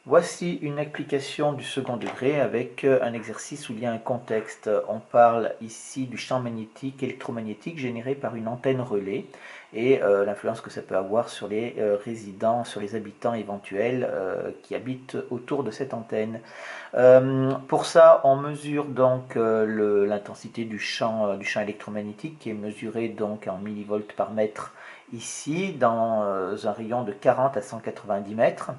Voici une application du second degré avec un exercice où il y a un contexte. On parle ici du champ magnétique, électromagnétique généré par une antenne relais et l'influence que ça peut avoir sur les résidents, sur les habitants éventuels qui habitent autour de cette antenne. Pour ça, on mesure donc l'intensité du champ électromagnétique qui est mesuré donc en millivolts par mètre ici dans un rayon de 40 à 190 mètres.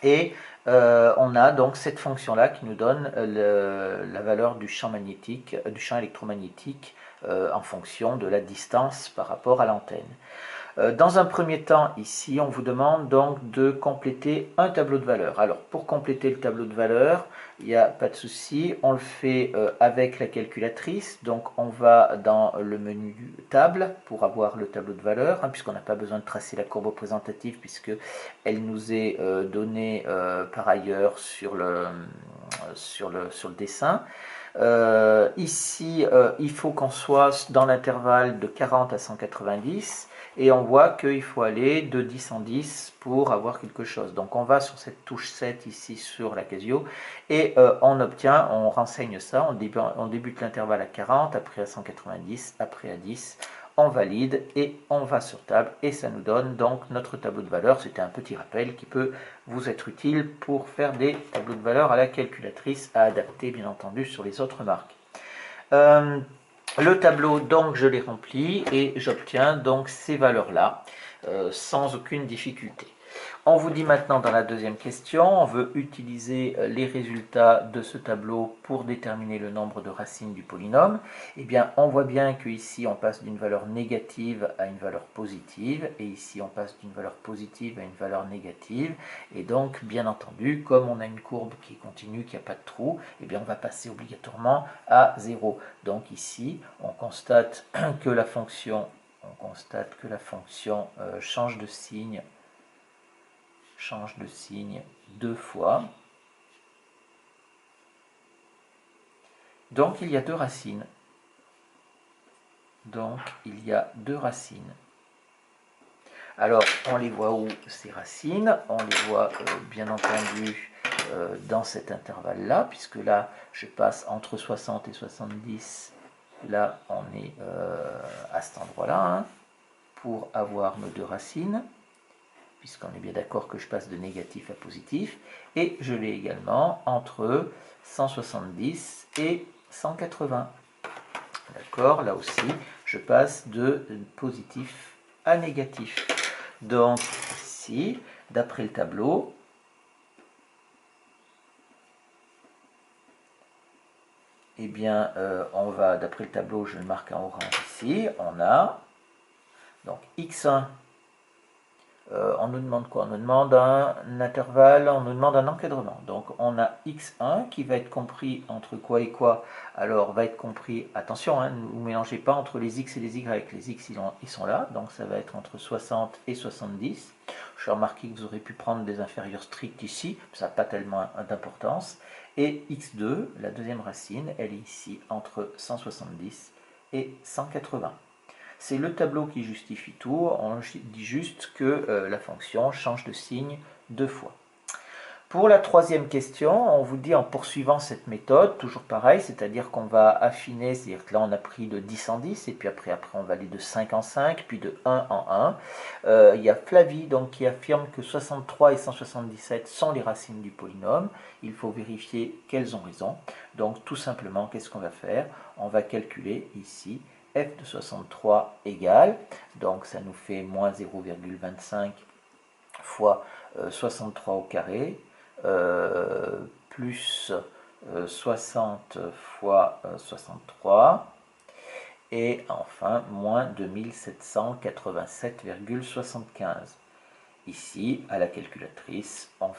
Et on a donc cette fonction-là qui nous donne la valeur du champ magnétique, du champ électromagnétique en fonction de la distance par rapport à l'antenne. Dans un premier temps, ici, on vous demande donc de compléter un tableau de valeurs. Alors, pour compléter le tableau de valeurs, il n'y a pas de souci, on le fait avec la calculatrice. Donc, on va dans le menu table pour avoir le tableau de valeurs, puisqu'on n'a pas besoin de tracer la courbe représentative, puisqu'elle nous est donnée par ailleurs sur le dessin. Ici, il faut qu'on soit dans l'intervalle de 40 à 190 et on voit qu'il faut aller de 10 en 10 pour avoir quelque chose. Donc on va sur cette touche 7 ici sur la Casio et on renseigne ça, on débute l'intervalle à 40, après à 190, après à 10, on valide et on va sur table et ça nous donne donc notre tableau de valeurs. C'était un petit rappel qui peut vous être utile pour faire des tableaux de valeurs à la calculatrice à adapter bien entendu sur les autres marques. Le tableau, donc, je l'ai rempli et j'obtiens donc ces valeurs-là sans aucune difficulté. On vous dit maintenant dans la deuxième question, on veut utiliser les résultats de ce tableau pour déterminer le nombre de racines du polynôme. Eh bien, on voit bien qu'ici, on passe d'une valeur négative à une valeur positive, et ici, on passe d'une valeur positive à une valeur négative. Et donc, bien entendu, comme on a une courbe qui est continue, qui n'a pas de trou, eh bien, on va passer obligatoirement à 0. Donc ici, on constate que la fonction, change de signe deux fois. Donc il y a deux racines. Alors on les voit où ces racines? On les voit bien entendu dans cet intervalle-là, puisque là je passe entre 60 et 70. Là on est à cet endroit-là, pour avoir nos deux racines, puisqu'on est bien d'accord que je passe de négatif à positif, et je l'ai également entre 170 et 180. D'accord, là aussi, je passe de positif à négatif. Donc ici, d'après le tableau, eh bien, on va, d'après le tableau, je le marque en orange ici, on a donc x1. On nous demande quoi? On nous demande un intervalle, on nous demande un encadrement. Donc on a x1 qui va être compris entre quoi et quoi? Alors va être compris, attention, ne vous mélangez pas entre les x et les y. Les x ils sont là, donc ça va être entre 60 et 70. Je vais remarquer que vous aurez pu prendre des inférieurs stricts ici, ça n'a pas tellement d'importance. Et x2, la deuxième racine, elle est ici entre 170 et 180. C'est le tableau qui justifie tout, on dit juste que la fonction change de signe deux fois. Pour la troisième question, on vous dit en poursuivant cette méthode, toujours pareil, c'est-à-dire qu'on va affiner, c'est-à-dire que là on a pris de 10 en 10, et puis après on va aller de 5 en 5, puis de 1 en 1. Il y a Flavie donc, qui affirme que 63 et 177 sont les racines du polynôme. Il faut vérifier qu'elles ont raison. Donc tout simplement, qu'est-ce qu'on va faire? On va calculer ici f de 63 égale, donc ça nous fait moins 0,25 fois 63 au carré, plus 60 fois 63, et enfin moins 2787,75. Ici, à la calculatrice, on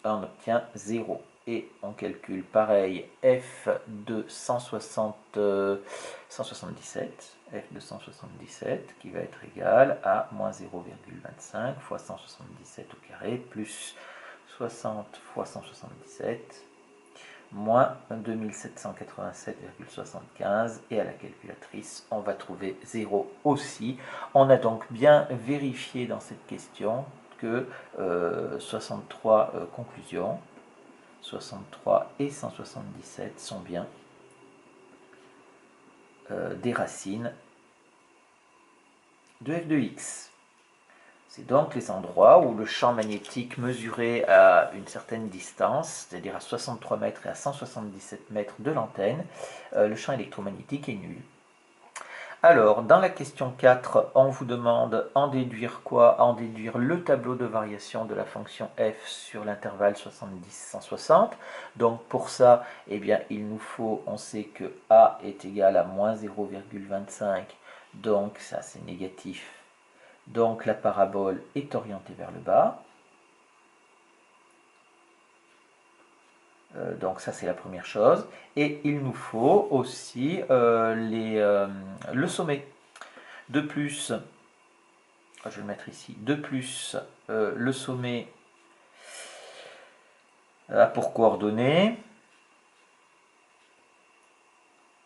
obtient 0. Et on calcule pareil f de 177 qui va être égal à moins 0,25 fois 177 au carré plus 60 fois 177 moins 2787,75, et à la calculatrice on va trouver 0 aussi. On a donc bien vérifié dans cette question que 63 conclusions, 63 et 177 sont bien des racines de f de x. C'est donc les endroits où le champ magnétique mesuré à une certaine distance, c'est-à-dire à 63 mètres et à 177 mètres de l'antenne, le champ électromagnétique est nul. Alors, dans la question 4, on vous demande en déduire quoi? En déduire le tableau de variation de la fonction f sur l'intervalle 70-160. Donc pour ça, eh bien, il nous faut, on sait que a est égal à moins 0,25, donc ça c'est négatif. Donc la parabole est orientée vers le bas. Donc ça c'est la première chose. Et il nous faut aussi le sommet. De plus, je vais le mettre ici, de plus le sommet a pour coordonnées.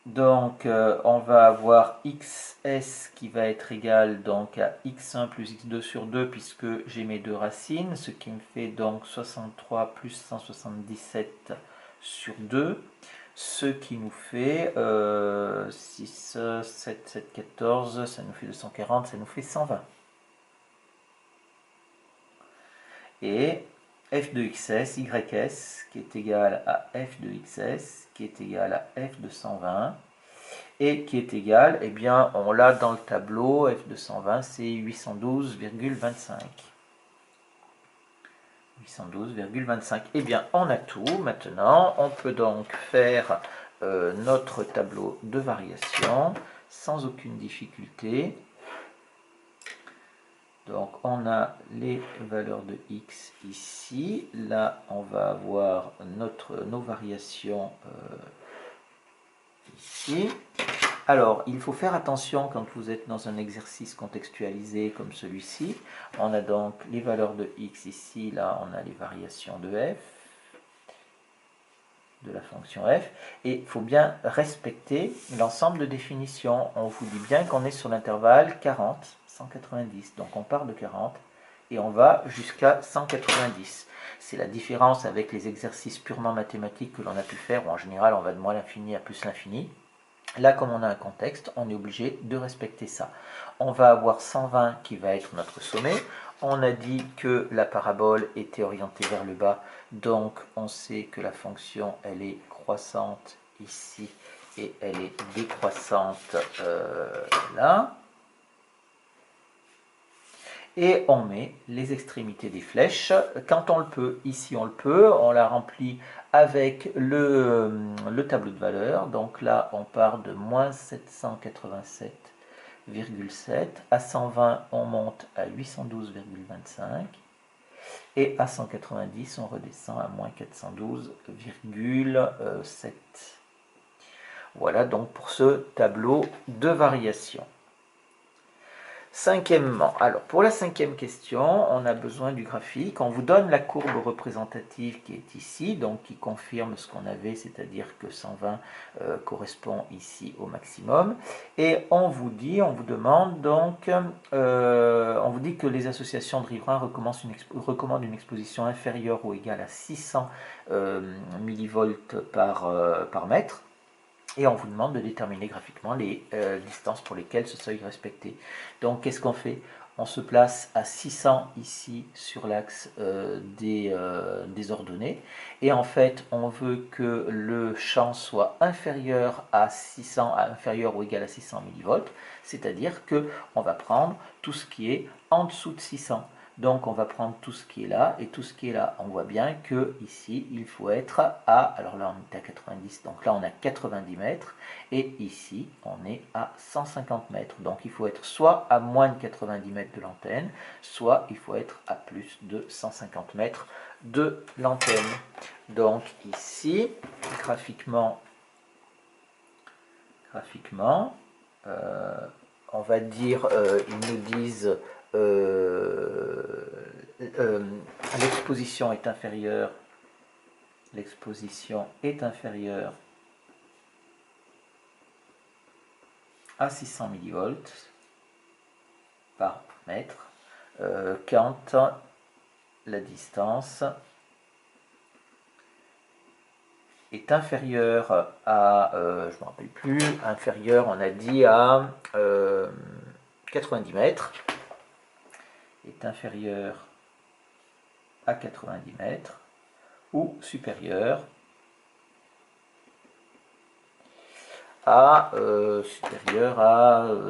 Donc on va avoir xs qui va être égal donc à x1 plus x2 sur 2 puisque j'ai mes deux racines, ce qui me fait donc 63 plus 177 sur 2, ce qui nous fait 6, 7, 7, 14, ça nous fait 240, ça nous fait 120. Et f de xs, ys, qui est égal à f de xs, qui est égal à f de 120, et qui est égal, eh bien, on l'a dans le tableau, f de 120, c'est 812,25. 812,25. Eh bien, on a tout. Maintenant, on peut donc faire notre tableau de variation sans aucune difficulté. Donc on a les valeurs de x ici. Là, on va avoir nos variations ici. Alors, il faut faire attention quand vous êtes dans un exercice contextualisé comme celui-ci. On a donc les valeurs de x ici. Là, on a les variations de f, de la fonction f. Et il faut bien respecter l'ensemble de définitions. On vous dit bien qu'on est sur l'intervalle 40. 190. Donc on part de 40 et on va jusqu'à 190. C'est la différence avec les exercices purement mathématiques que l'on a pu faire, où en général on va de moins l'infini à plus l'infini. Là, comme on a un contexte, on est obligé de respecter ça. On va avoir 120 qui va être notre sommet. On a dit que la parabole était orientée vers le bas, donc on sait que la fonction elle est croissante ici et elle est décroissante là. Et on met les extrémités des flèches quand on le peut. Ici on le peut, on la remplit avec le tableau de valeur. Donc là on part de moins 787,7. À 120 on monte à 812,25. Et à 190 on redescend à moins 412,7. Voilà donc pour ce tableau de variation. Cinquièmement, alors pour la cinquième question, on a besoin du graphique. On vous donne la courbe représentative qui est ici, donc qui confirme ce qu'on avait, c'est-à-dire que 120 correspond ici au maximum. Et on vous demande donc, on vous dit que les associations de riverains recommandent une exposition inférieure ou égale à 600 millivolts par mètre. Et on vous demande de déterminer graphiquement les distances pour lesquelles ce seuil est respecté. Donc qu'est-ce qu'on fait? On se place à 600 ici sur l'axe des ordonnées. Et en fait, on veut que le champ soit inférieur à 600, inférieur ou égal à 600 millivolts. C'est-à-dire qu'on va prendre tout ce qui est en dessous de 600. Donc on va prendre tout ce qui est là et tout ce qui est là. On voit bien que ici il faut être à, alors là on est à 90, donc là on a 90 mètres, et ici on est à 150 mètres. Donc il faut être soit à moins de 90 mètres de l'antenne, soit il faut être à plus de 150 mètres de l'antenne. Donc ici, graphiquement, on va dire, ils nous disent l'exposition est inférieure à 600 millivolts par mètre quand la distance est inférieure à, je ne me rappelle plus, inférieure, on a dit à 90 mètres, est inférieure à 90 mètres, ou supérieure à,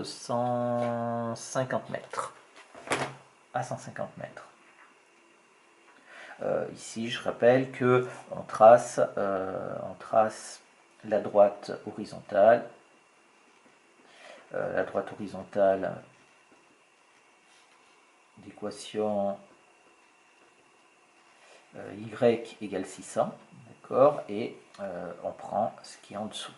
150 mètres. À 150 mètres. Ici, je rappelle que on trace la droite horizontale. D'équation y égale 600, d'accord, et on prend ce qui est en dessous.